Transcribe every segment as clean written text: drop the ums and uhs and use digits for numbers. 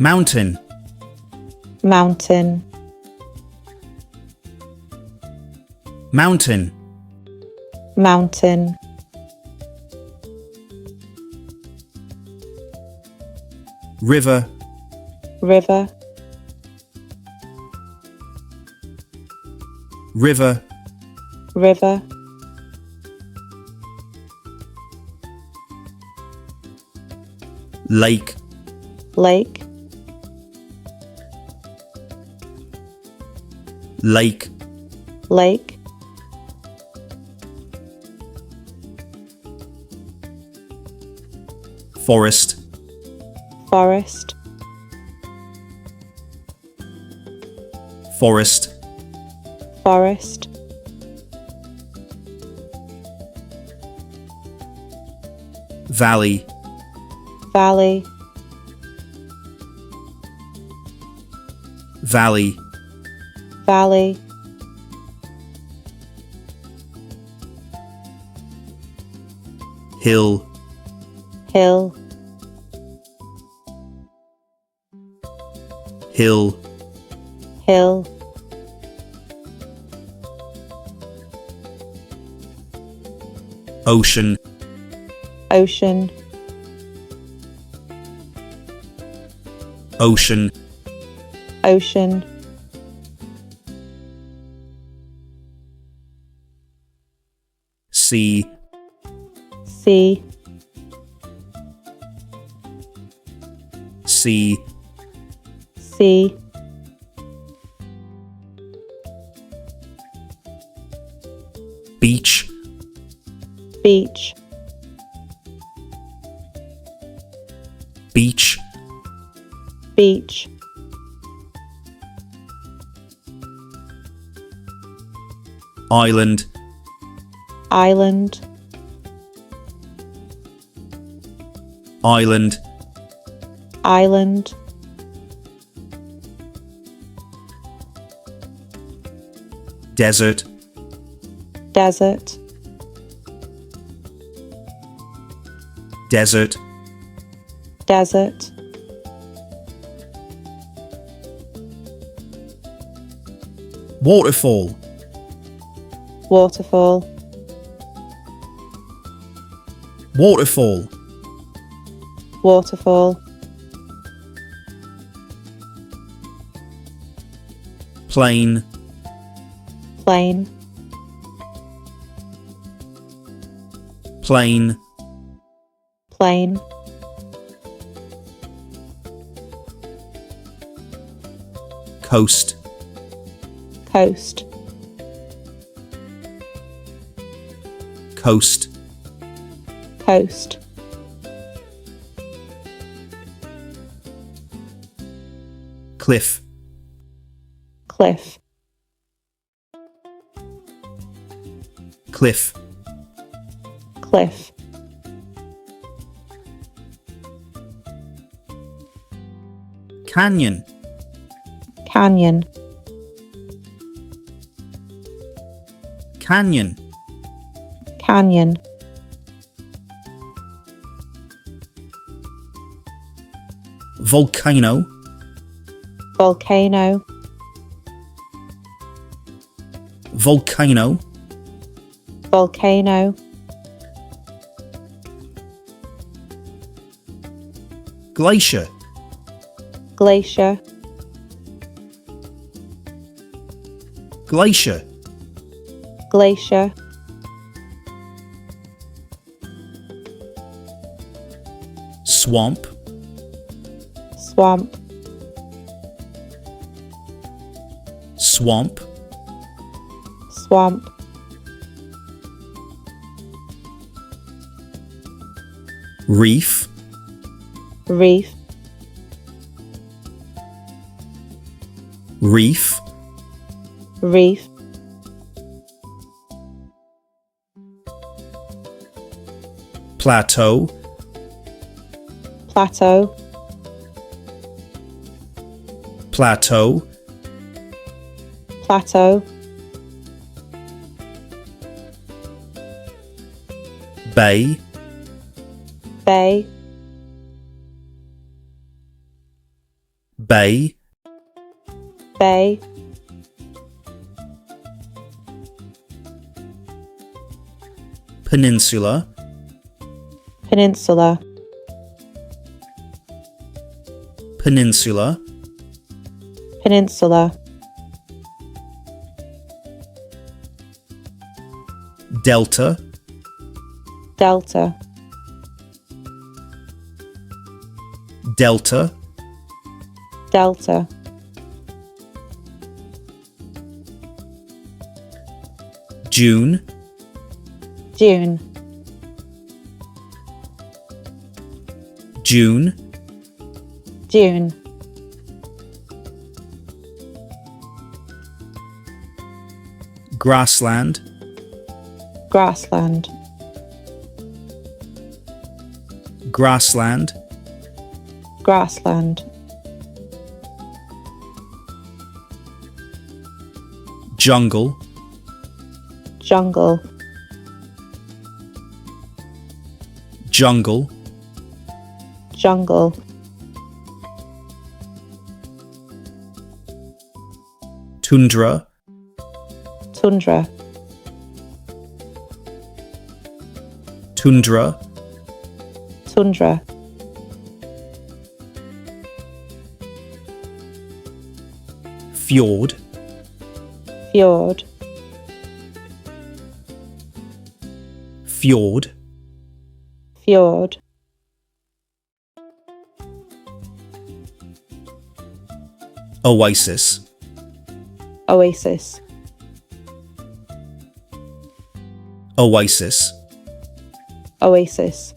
Mountain. Mountain. Mountain. Mountain. River. River. River. River. Lake. Lake. Lake. Lake. Forest. Forest. Forest. Forest. Valley. Valley. Valley. Valley. Hill. Hill. Hill. Hill. Ocean. Ocean. Ocean. Ocean. Sea. Sea. Sea. Sea. Beach. Beach. Beach. Beach. Island. Island. Island. Island. Desert. Desert. Desert. Desert. Waterfall. Waterfall. Waterfall. Waterfall. Plain. Plain. Plain. Plain. Coast. Coast. Coast. Coast. Cliff. Cliff. Cliff. Cliff. Canyon. Canyon. Canyon. Canyon. Volcano. Volcano. Volcano. Volcano. Glacier. Glacier. Glacier. Glacier. Swamp. Swamp. Swamp. Swamp. Reef. Reef. Reef. Reef. Plateau. Plateau. Plateau. Plateau. Bay. Bay. bay, bay, peninsula, peninsula, peninsula, peninsula, delta, delta, delta, delta, June, June, June, June, grassland, grassland, grassland, grassland, jungle, jungle, jungle, jungle, tundra, tundra, tundra, tundra, fjord, fjord, fjord, fjord, oasis, oasis, oasis. oasis.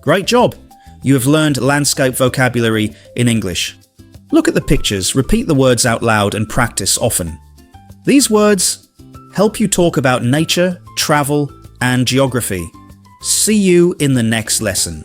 Great job! You have learned landscape vocabulary in English. Look at the pictures, repeat the words out loud and practice often. These words help you talk about nature, travel, and geography. See you in the next lesson.